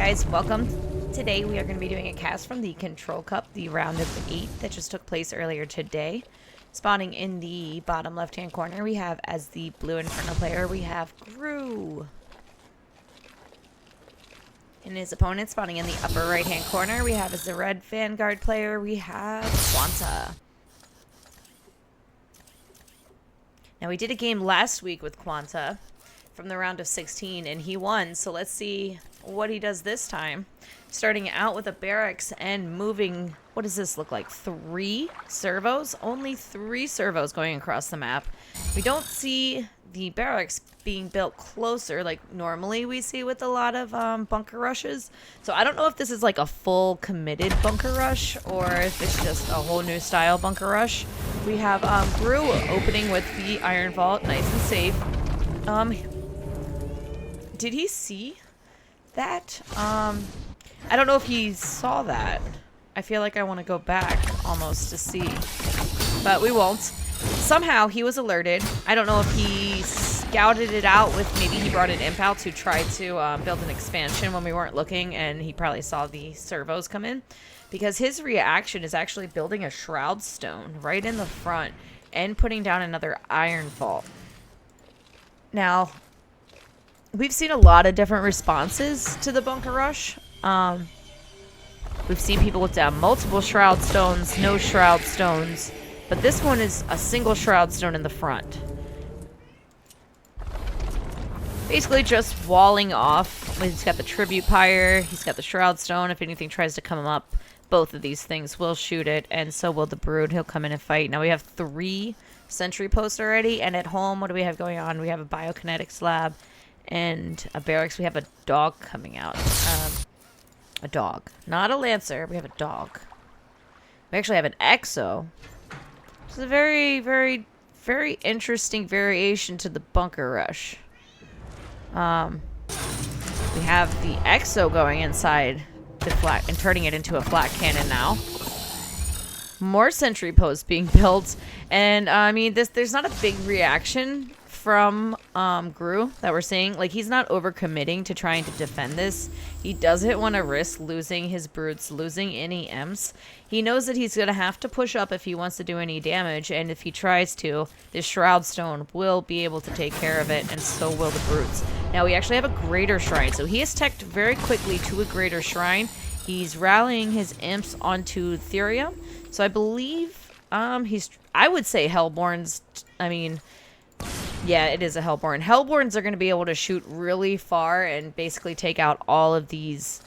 guys, welcome. Today we are going to be doing a cast from the Control Cup, the round of 8 that just took place earlier today. Spawning in the bottom left-hand corner, we have, as the blue Inferno player, we have Gruu. And his opponent spawning in the upper right-hand corner, we have, as the red Vanguard player, we have QuanTa. Now, we did a game last week with QuanTa from the round of 16, and he won, so let's see what he does this time. Starting out with a barracks and moving, what does this look like? 3 servos? Only 3 servos going across the map. We don't see the barracks being built closer like normally we see with a lot of bunker rushes. So I don't know if this is like a full committed bunker rush or if it's just a whole new style bunker rush. We have Gruu opening with the Iron Vault, nice and safe. Did he see that? I don't know if he saw that. I feel like I want to go back almost to see, but we won't. Somehow he was alerted. I don't know if he scouted it out with, maybe he brought an imp out to try to build an expansion when we weren't looking, and he probably saw the servos come in, because his reaction is actually building a shroud stone right in the front and putting down another Iron Vault. Now, we've seen a lot of different responses to the bunker rush. We've seen people with down multiple shroud stones, no shroud stones, but this one is a single shroud stone in the front. Basically just walling off. He's got the tribute pyre, he's got the shroud stone. If anything tries to come up, both of these things will shoot it, and so will the brood. He'll come in and fight. Now we have 3 sentry posts already, and at home, what do we have going on? We have a biokinetics lab and a barracks. We have a dog coming out. A dog. Not a lancer. We have a dog. We actually have an exo. It's a very, very, very interesting variation to the bunker rush. We have the exo going inside the flat and turning it into a flat cannon now. More sentry posts being built. And, I mean, there's not a big reaction from Gruu that we're seeing. Like, he's not overcommitting to trying to defend this. He doesn't want to risk losing his broods, losing any imps. He knows that he's going to have to push up if he wants to do any damage, and if he tries to, this Shroud Stone will be able to take care of it, and so will the broods. Now, we actually have a Greater Shrine, so he has teched very quickly to a Greater Shrine. He's rallying his imps onto Therium, so I believe I would say Hellborns, I mean, yeah, it is a Hellborn. Hellborns are going to be able to shoot really far and basically take out all of these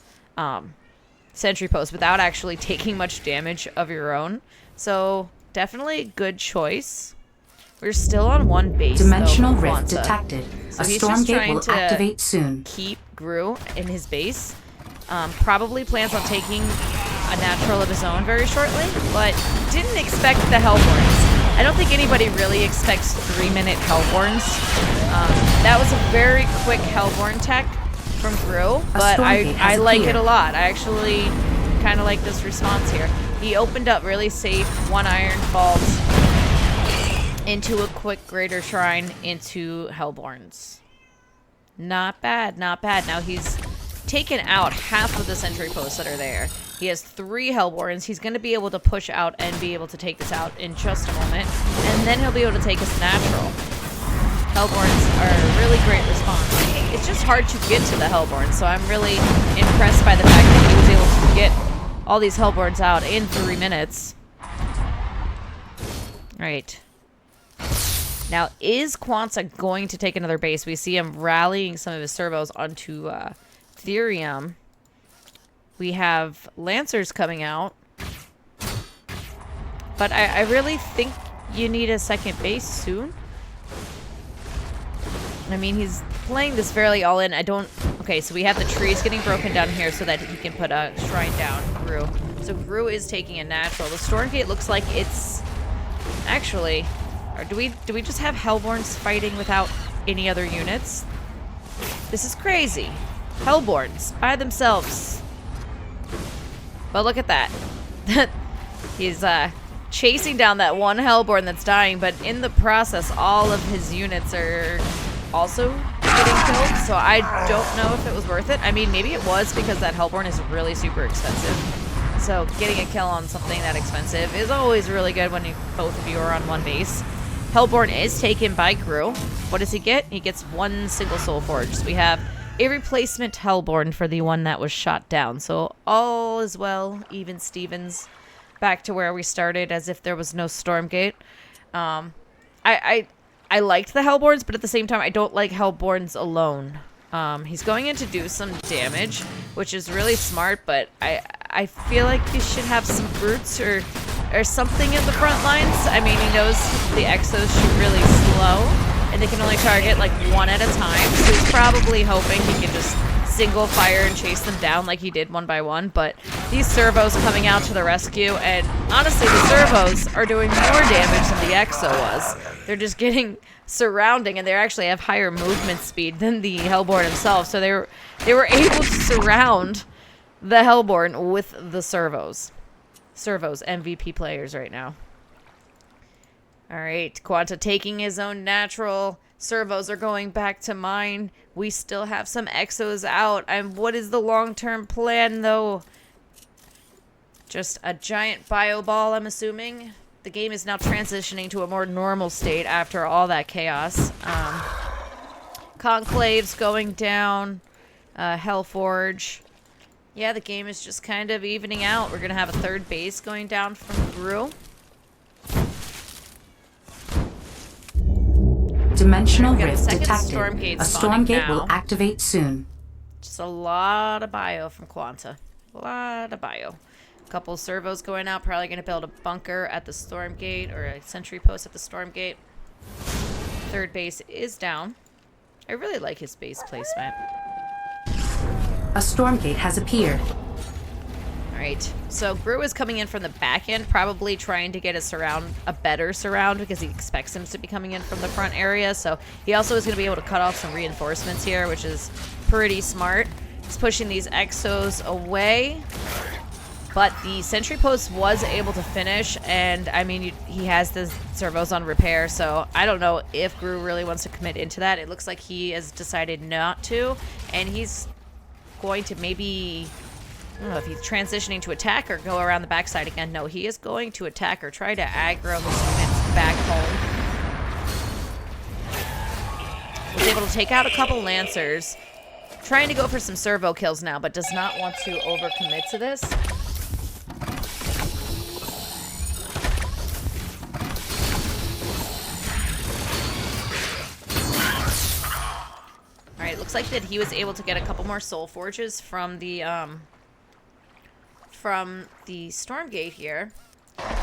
sentry posts without actually taking much damage of your own. So, definitely a good choice. We're still on 1 base, Dimensional though, rift detected. So a he's Stormgate just trying will to activate soon. Keep Gruu in his base. Probably plans on taking a natural of his own very shortly, but didn't expect the Hellborns. I don't think anybody really expects 3-minute Hellborns. That was a very quick Hellborn tech from Gruu, but I like it a lot. I actually kind of like this response here. He opened up really safe 1 Iron Vault into a quick Greater Shrine into Hellborns. Not bad, not bad. Now he's taken out half of the sentry posts that are there. He has 3 Hellborns. He's going to be able to push out and be able to take this out in just a moment. And then he'll be able to take us natural. Hellborns are a really great response. It's just hard to get to the Hellborns, so I'm really impressed by the fact that he was able to get all these Hellborns out in 3 minutes. Alright. Now, is QuanTa going to take another base? We see him rallying some of his servos onto Therium. We have Lancers coming out. But I really think you need a second base soon. I mean, he's playing this fairly all in. Okay, so we have the trees getting broken down here so that he can put a shrine down, Gruu. So Gruu is taking a natural. The Stormgate looks like it's... Actually, or do we just have Hellborns fighting without any other units? This is crazy. Hellborns by themselves. But look at that. He's chasing down that 1 Hellborn that's dying, but in the process, all of his units are also getting killed, so I don't know if it was worth it. I mean, maybe it was because that Hellborn is really super expensive. So getting a kill on something that expensive is always really good when both of you are on one base. Hellborn is taken by Gruu. What does he get? He gets one single Soul Forge. So we have a replacement Hellborn for the one that was shot down. So all is well, even Stevens. Back to where we started, as if there was no Stormgate. I liked the Hellborns, but at the same time, I don't like Hellborns alone. He's going in to do some damage, which is really smart, but I feel like he should have some brutes or something in the front lines. I mean, he knows the Exos shoot really slow, and they can only target like one at a time, so he's probably hoping he can just single fire and chase them down like he did one by one. But these servos coming out to the rescue, and honestly, the servos are doing more damage than the Exo was. They're just getting surrounding, and they actually have higher movement speed than the Hellborn himself, so they were able to surround the Hellborn with the servos. Servos, MVP players right now. Alright, QuanTa taking his own natural. Servos are going back to mine. We still have some Exos out. And what is the long-term plan, though? Just a giant bio ball, I'm assuming. The game is now transitioning to a more normal state after all that chaos. Conclave's going down. Hellforge. Yeah, the game is just kind of evening out. We're going to have a third base going down from Gruu. Dimensional rift detected. Stormgate A Stormgate will activate soon. Just a lot of bio from QuanTa. A lot of bio. A couple servos going out. Probably going to build a bunker at the Stormgate or a sentry post at the Stormgate. Third base is down. I really like his base placement. A Stormgate has appeared. Alright, so Gruu is coming in from the back end, probably trying to get a better surround, because he expects him to be coming in from the front area. So he also is going to be able to cut off some reinforcements here, which is pretty smart. He's pushing these Exos away, but the sentry post was able to finish, and I mean, he has the servos on repair, so I don't know if Gruu really wants to commit into that. It looks like he has decided not to, and he's going to maybe, I don't know if he's transitioning to attack or go around the backside again. No, he is going to attack or try to aggro his units back home. Was able to take out a couple Lancers. Trying to go for some servo kills now, but does not want to overcommit to this. Alright, looks like that he was able to get a couple more Soul Forges from the Stormgate here,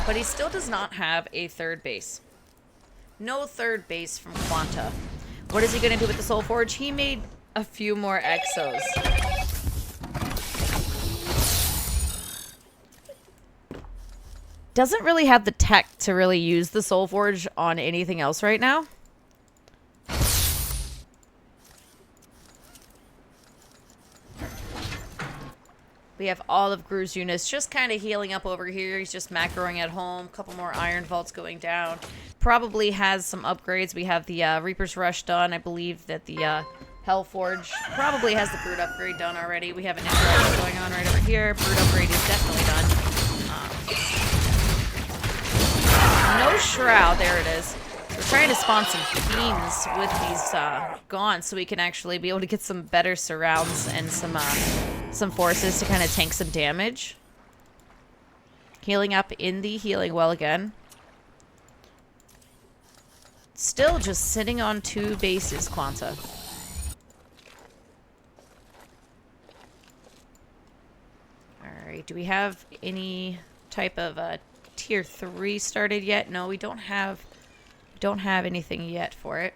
but he still does not have a third base. No third base from QuanTa. What is he going to do with the Soul Forge? He made a few more Exos. Doesn't really have the tech to really use the Soul Forge on anything else right now. We have all of Gruu's units just kind of healing up over here. He's just macroing at home. A couple more Iron Vaults going down. Probably has some upgrades. We have the Reaper's Rush done. I believe that the Hellforge probably has the Brood upgrade done already. We have an interaction going on right over here. Brood upgrade is definitely done. No Shroud. There it is. We're trying to spawn some Fiends with these Gaunts so we can actually be able to get some better surrounds and some forces to kind of tank some damage. Healing up in the healing well again. Still just sitting on 2 bases, QuanTa. Alright, do we have any type of tier 3 started yet? No, we don't have anything yet for it.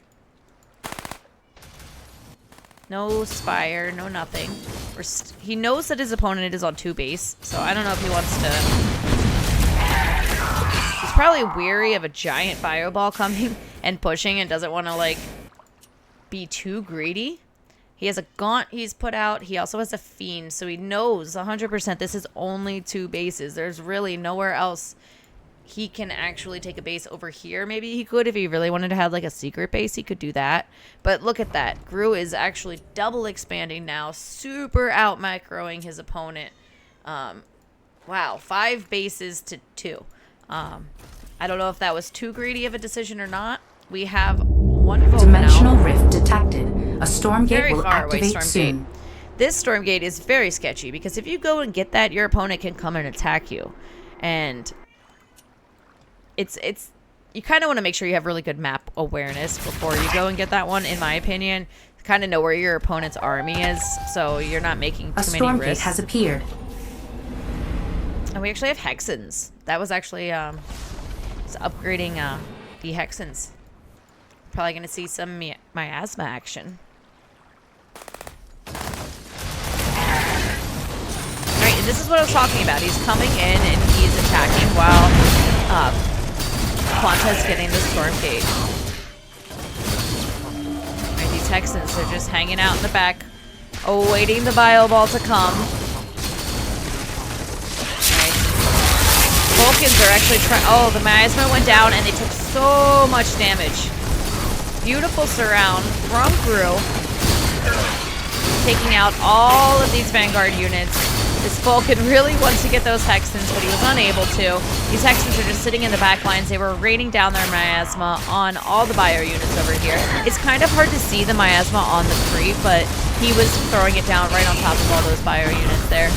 No Spire, no nothing. He knows that his opponent is on 2 base, so I don't know if he wants to... He's probably weary of a giant bio ball coming and pushing and doesn't want to, like, be too greedy. He has a Gaunt he's put out. He also has a Fiend, so he knows 100% this is only 2 bases. There's really nowhere else he can actually take a base over here. Maybe he could if he really wanted to have like a secret base. He could do that. But look at that. Gruu is actually double expanding now. Super out macroing his opponent. Wow. 5 bases to 2. I don't know if that was too greedy of a decision or not. We have 1 vote Dimensional now. rift detected. A Stormgate Very will far away, activate Stormgate. soon. This Stormgate is very sketchy because if you go and get that, your opponent can come and attack you. And it's you kind of want to make sure you have really good map awareness before you go and get that one, in my opinion. Kind of know where your opponent's army is, so you're not making too many Stormgate risks. has appeared. And we actually have Hexens. That was actually it's upgrading the Hexens. Probably going to see some miasma action. Alright, and this is what I was talking about. He's coming in and he's attacking while QuanTa's getting the Stormgate. Alright, these Hexens are just hanging out in the back, awaiting the Bio Ball to come. Vulcans are actually trying. Oh, the miasma went down and they took so much damage. Beautiful surround from Gruu, taking out all of these Vanguard units. This Vulcan really wants to get those Hexens, but he was unable to. These Hexens are just sitting in the back lines. They were raining down their miasma on all the bio units over here. It's kind of hard to see the miasma on the creep, but he was throwing it down right on top of all those bio units there.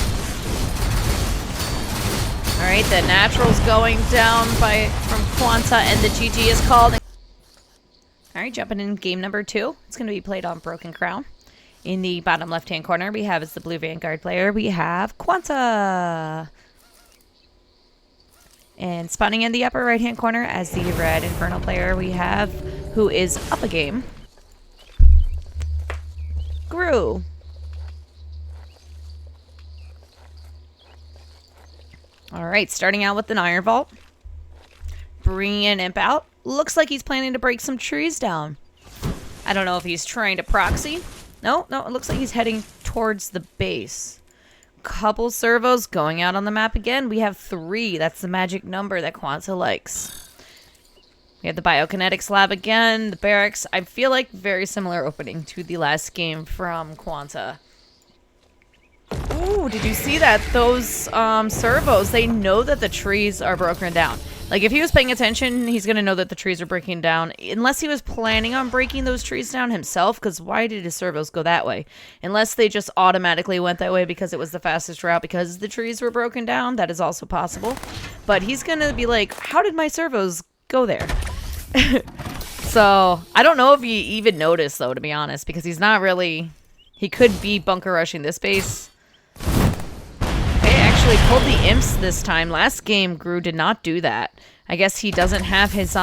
Alright, the Natural's going down from QuanTa, and the GG is called. Alright, jumping in game number 2. It's going to be played on Broken Crown. In the bottom left-hand corner, we have as the blue Vanguard player, we have QuanTa. And spawning in the upper right-hand corner as the red Infernal player, we have, who is up a game, Gruu. Alright, starting out with an Iron Vault. Bringing an Imp out. Looks like he's planning to break some trees down. I don't know if he's trying to proxy. No, it looks like he's heading towards the base. Couple servos going out on the map again. We have 3. That's the magic number that QuanTa likes. We have the Biokinetics lab again. The barracks. I feel like very similar opening to the last game from QuanTa. Ooh, did you see that? Those servos, they know that the trees are broken down. Like, if he was paying attention, he's going to know that the trees are breaking down. Unless he was planning on breaking those trees down himself, because why did his servos go that way? Unless they just automatically went that way because it was the fastest route because the trees were broken down. That is also possible. But he's going to be like, how did my servos go there? So, I don't know if he even noticed, though, to be honest, because he's not really... He could be bunker rushing this base. They actually pulled the imps this time. Last game, Gruu did not do that. I guess he doesn't have his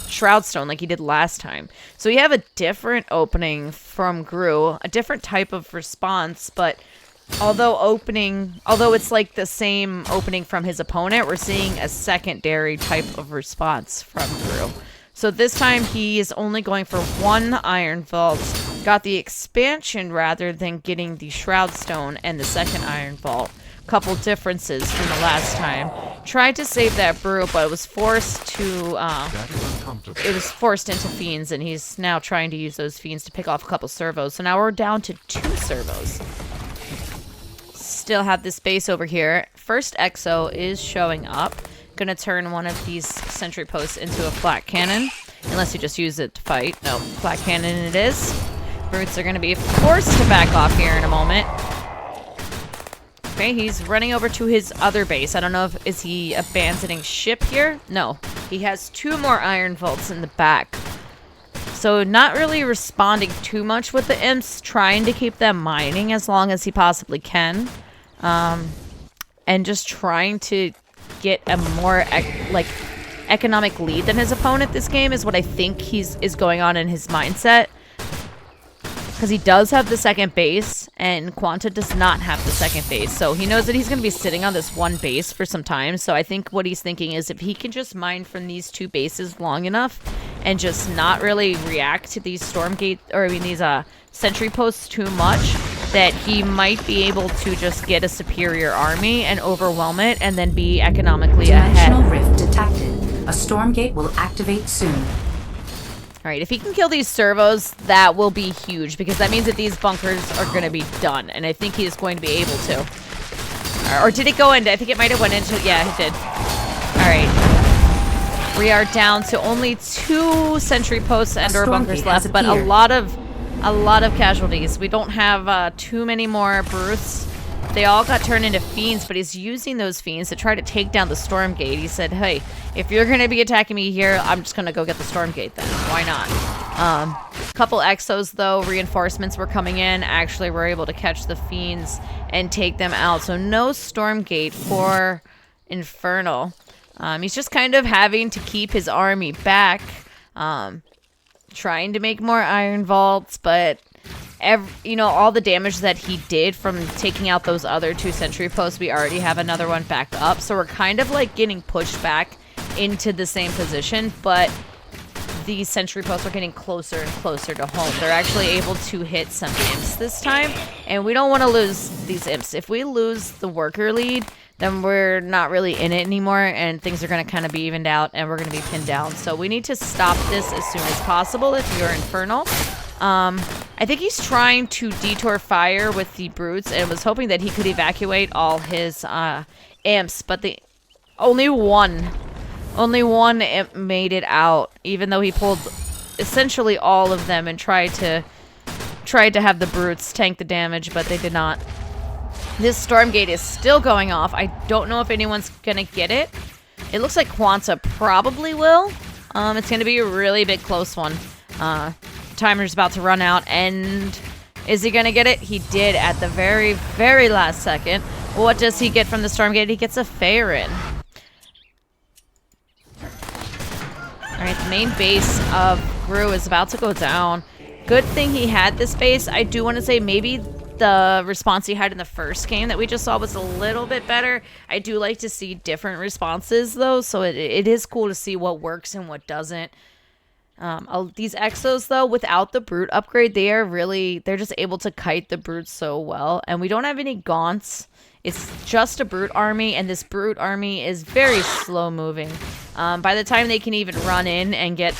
Shroud Stone like he did last time. So we have a different opening from Gruu, a different type of response, but although it's like the same opening from his opponent, we're seeing a secondary type of response from Gruu. So this time he is only going for 1 Iron Vault. Got the expansion rather than getting the Shroud Stone and the second Iron Vault. Couple differences from the last time. Tried to save that brew, but it was forced to into fiends, and he's now trying to use those fiends to pick off a couple servos. So now we're down to 2 servos. Still have this base over here. First Exo is showing up. Gonna turn one of these sentry posts into a flat cannon. Unless you just use it to fight. No, flat cannon it is. Brutes are gonna be forced to back off here in a moment. Okay, he's running over to his other base. I don't know if is he abandoning ship here? No. He has 2 more Iron Vaults in the back. So not really responding too much with the imps, trying to keep them mining as long as he possibly can. And just trying to get a more economic lead than his opponent this game is what I think is going on in his mindset. Because he does have the second base, and QuanTa does not have the second base. So he knows that he's going to be sitting on this one base for some time. So I think what he's thinking is if he can just mine from these 2 bases long enough and just not really react to these Stormgate, or I mean these sentry posts too much, that he might be able to just get a superior army and overwhelm it and then be economically Dimensional ahead. rift detected. A Stormgate will activate soon. All right, if he can kill these servos, that will be huge because that means that these bunkers are going to be done, and I think he is going to be able to. Or did it go into? I think it might have went into. Yeah, it did. All right, we are down to only 2 sentry posts and/or bunkers left, but a lot of casualties. We don't have too many more brutes. They all got turned into fiends, but he's using those fiends to try to take down the Stormgate. He said, hey, if you're going to be attacking me here, I'm just going to go get the Stormgate then. Why not? Couple exos, though, reinforcements were coming in. Actually, we're able to catch the fiends and take them out. So no Stormgate for Infernal. He's just kind of having to keep his army back. Trying to make more iron vaults, but all the damage that he did from taking out those other 2 sentry posts, we already have another one back up, so we're kind of like getting pushed back into the same position, but these sentry posts are getting closer and closer to home. They're actually able to hit some imps this time, and we don't want to lose these imps. If we lose the worker lead, then we're not really in it anymore, and things are going to kind of be evened out, and we're going to be pinned down. So we need to stop this as soon as possible if you're Infernal. I think he's trying to detour fire with the brutes and was hoping that he could evacuate all his imps, but only one imp made it out, even though he pulled essentially all of them and tried to have the brutes tank the damage, but they did not. This Stormgate is still going off. I don't know if anyone's gonna get it. It looks like QuanTa probably will. It's gonna be a really big close one. Timer's about to run out, and is he gonna get it? He did at the very, very last second. What does he get from the Stormgate? He gets a Faerun. Alright, the main base of Gruu is about to go down. Good thing he had this base. I do want to say maybe the response he had in the first game that we just saw was a little bit better. I do like to see different responses, though, so it is cool to see what works and what doesn't. These exos, though, without the brute upgrade, they're just able to kite the brutes so well, and we don't have any gaunts. It's just a brute army, and this brute army is very slow moving. By the time they can even run in and get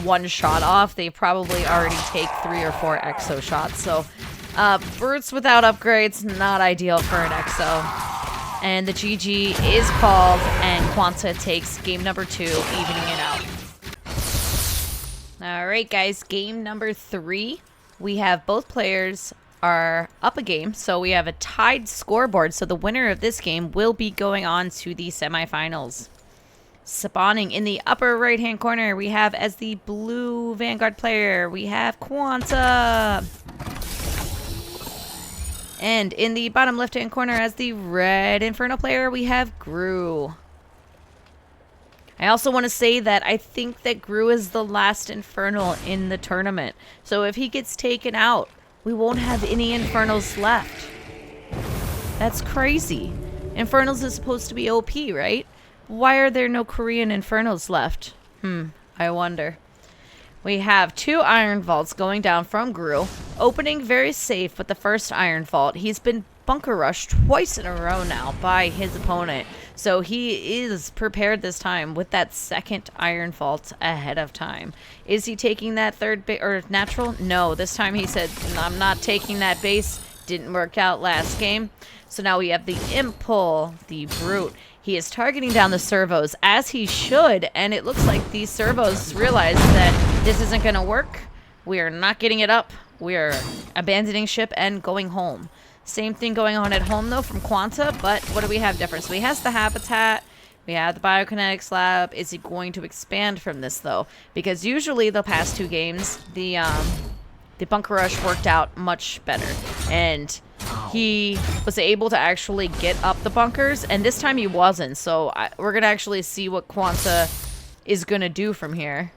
one shot off, they probably already take 3 or 4 exo shots. So brutes without upgrades, not ideal for an exo. And the GG is called, and QuanTa takes game number 2, evening it out. Alright guys, game number 3. We have both players are up a game, so we have a tied scoreboard, so the winner of this game will be going on to the semifinals. Spawning in the upper right hand corner, we have as the blue Vanguard player, we have QuanTa. And in the bottom left hand corner as the red Inferno player, we have Gruu. I also want to say that I think that Gruu is the last Infernal in the tournament. So if he gets taken out, we won't have any Infernals left. That's crazy. Infernals is supposed to be OP, right? Why are there no Korean Infernals left? I wonder. We have 2 Iron Vaults going down from Gruu. Opening very safe with the first Iron Vault. He's been bunker rushed twice in a row now by his opponent. So he is prepared this time with that second Iron Vault ahead of time. Is he taking that third or natural? No, this time he said, I'm not taking that base. Didn't work out last game. So now we have the Impul, the Brute. He is targeting down the servos as he should, and it looks like these servos realize that this isn't going to work. We are not getting it up. We are abandoning ship and going home. Same thing going on at home, though, from QuanTa, but what do we have different? So he has the habitat, we have the biokinetics lab. Is he going to expand from this, though? Because usually the past 2 games, the bunker rush worked out much better, and he was able to actually get up the bunkers, and this time he wasn't, so we're going to actually see what QuanTa is going to do from here.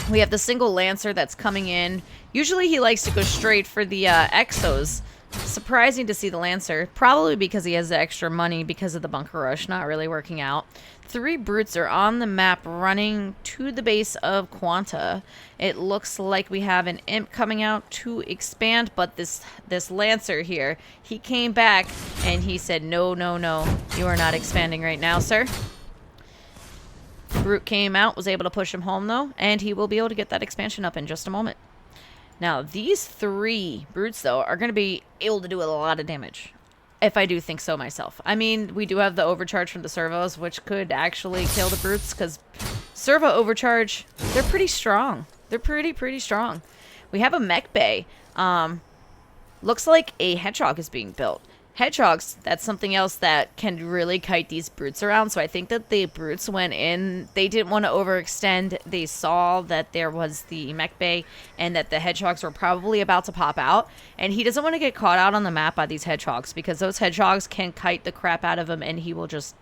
We have the single Lancer that's coming in. Usually he likes to go straight for the Exos, Surprising to see the Lancer, probably because he has the extra money because of the bunker rush not really working out. 3 brutes are on the map running to the base of QuanTa. It looks like we have an imp coming out to expand, but this Lancer here, he came back and he said, no, no, no, you are not expanding right now, sir. Brute came out, was able to push him home though, and he will be able to get that expansion up in just a moment. Now, these 3 brutes, though, are going to be able to do a lot of damage. If I do think so myself. I mean, we do have the overcharge from the servos, which could actually kill the brutes, because servo overcharge, they're pretty strong. They're pretty strong. We have a mech bay. Looks like a hedgehog is being built. Hedgehogs, that's something else that can really kite these brutes around. So I think that the brutes went in. They didn't want to overextend. They saw that there was the mech bay and that the hedgehogs were probably about to pop out. And he doesn't want to get caught out on the map by these hedgehogs because those hedgehogs can kite the crap out of him and he will just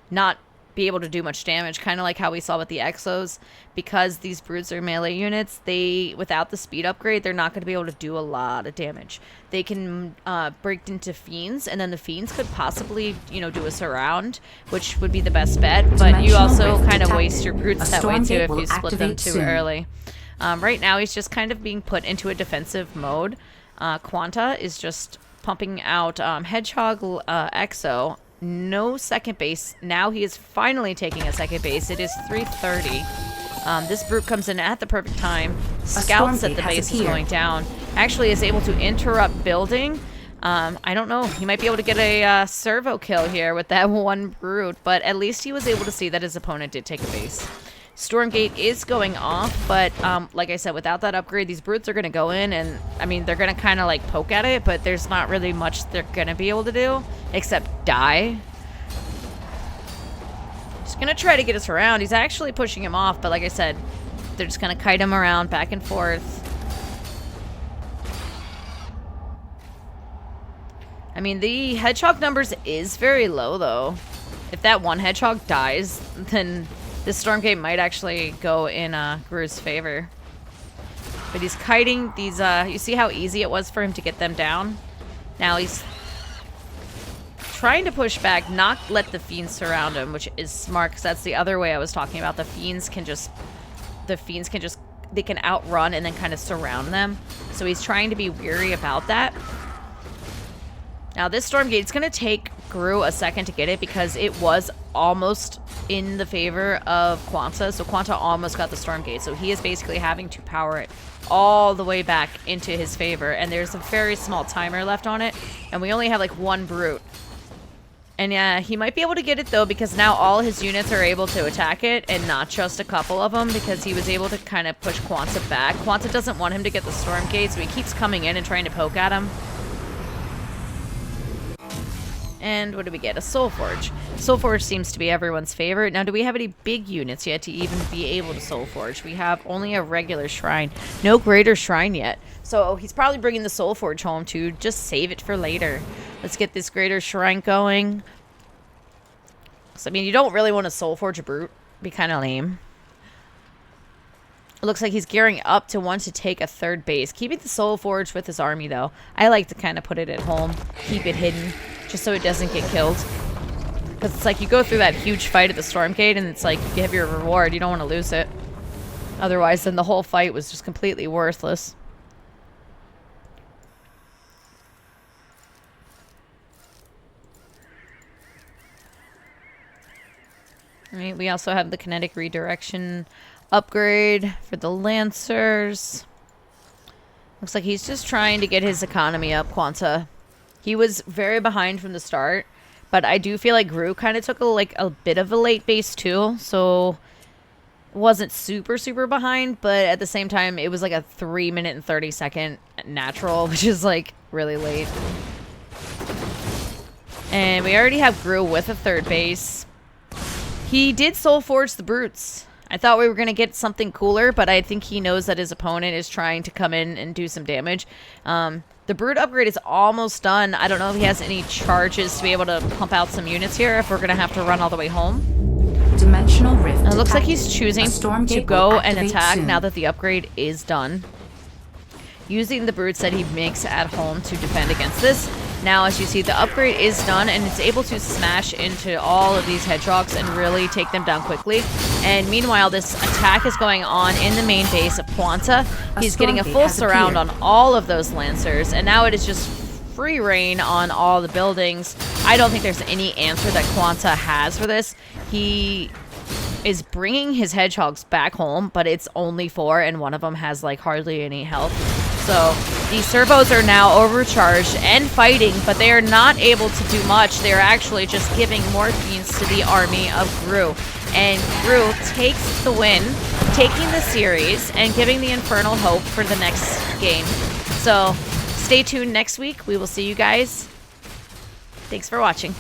not be able to do much damage, kind of like how we saw with the Exos. Because these brutes are melee units, they, without the speed upgrade, they're not going to be able to do a lot of damage. They can break into fiends, and then the fiends could possibly, you know, do a surround, which would be the best bet, but you also kind of waste your brutes that way too if you split them too early. Right now he's just kind of being put into a defensive mode. QuanTa is just pumping out Hedgehog Exo. No second base. Now he is finally taking a second base. It is 3:30. This brute comes in at the perfect time. Scouts that the base is going down. Actually is able to interrupt building. I don't know. He might be able to get a servo kill here with that one brute, but at least he was able to see that his opponent did take a base. Stormgate is going off, but like I said, without that upgrade, these brutes are going to go in and, I mean, they're going to kind of like poke at it, but there's not really much they're going to be able to do except die. Just going to try to get us around. He's actually pushing him off, but like I said, they're just going to kite him around back and forth. I mean, the hedgehog numbers is very low, though. If that one hedgehog dies, then this Stormgate might actually go in Gruu's favor. But he's kiting these, you see how easy it was for him to get them down? Now he's trying to push back, not let the fiends surround him, which is smart, because that's the other way I was talking about. The fiends can just, they can outrun and then kind of surround them. So he's trying to be weary about that. Now this Stormgate, it's going to take Gruu a second to get it because it was almost in the favor of QuanTa. So QuanTa almost got the Stormgate. So he is basically having to power it all the way back into his favor. And there's a very small timer left on it. And we only have like one brute. And yeah, he might be able to get it though because now all his units are able to attack it and not just a couple of them because he was able to kind of push QuanTa back. QuanTa doesn't want him to get the Stormgate, so he keeps coming in and trying to poke at him. And what do we get? A Soul Forge. Soul Forge seems to be everyone's favorite. Now, do we have any big units yet to even be able to Soul Forge? We have only a regular shrine. No greater shrine yet. So he's probably bringing the Soul Forge home to just save it for later. Let's get this greater shrine going. So, I mean, you don't really want to Soul Forge a brute. Be kind of lame. It looks like he's gearing up to want to take a third base. Keeping the Soul Forge with his army, though. I like to kind of put it at home. Keep it hidden. Just so it doesn't get killed. Because it's like you go through that huge fight at the Stormgate and it's like you have your reward. You don't want to lose it. Otherwise, then the whole fight was just completely worthless. Alright, we also have the kinetic redirection upgrade for the Lancers. Looks like he's just trying to get his economy up, QuanTa. He was very behind from the start, but I do feel like Gruu kind of took a bit of a late base too, so wasn't super behind, but at the same time it was like a 3-minute and 30-second natural, which is like really late. And we already have Gruu with a third base. He did Soul Forge the brutes. I thought we were going to get something cooler, but I think he knows that his opponent is trying to come in and do some damage. The brute upgrade is almost done. I don't know if he has any charges to be able to pump out some units here, if we're going to have to run all the way home. Dimensional rift. It looks like he's choosing to go and attack now that the upgrade is done. using the brutes that he makes at home to defend against this. Now, as you see, the upgrade is done, and it's able to smash into all of these hedgehogs and really take them down quickly. And meanwhile, this attack is going on in the main base of QuanTa. He's getting a full surround on all of those Lancers, and now it is just free reign on all the buildings. I don't think there's any answer that QuanTa has for this. He is bringing his hedgehogs back home, but it's only 4, and one of them has like hardly any health. So these servos are now overcharged and fighting, but they are not able to do much. They're actually just giving morphines to the army of Gruu. And Gruu takes the win, taking the series and giving the Infernal hope for the next game. So stay tuned next week. We will see you guys. Thanks for watching.